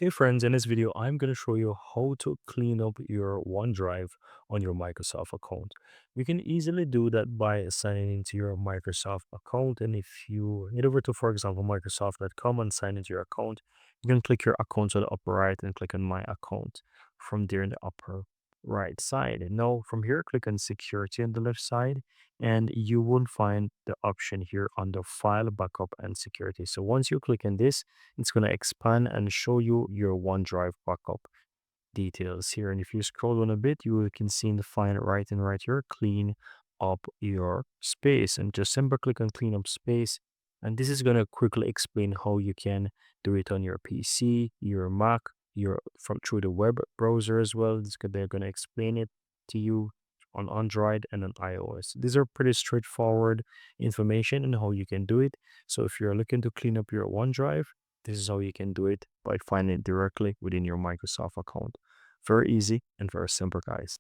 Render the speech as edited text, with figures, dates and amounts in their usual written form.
Hey friends, in this video, I'm going to show you how to clean up your OneDrive on your Microsoft account. You can easily do that by signing into your Microsoft account. And if you head over to, for example, Microsoft.com and sign into your account, you can click your account to the upper right and click on My Account from there in the upper right side. And now from here, click on Security on the left side, and you will find the option here under File, Backup, and Security. So once you click on this, it's going to expand and show you your OneDrive backup details here. And if you scroll down a bit, you can see in the find right here, clean up your space. And just simply click on clean up space. And this is going to quickly explain how you can do it on your PC, your Mac, your from through the web browser as well. They're going to explain it to you on Android and on iOS. These are pretty straightforward information and how you can do it. So if you're looking to clean up your OneDrive, this is how you can do it by finding it directly within your Microsoft account. Very easy and very simple, guys.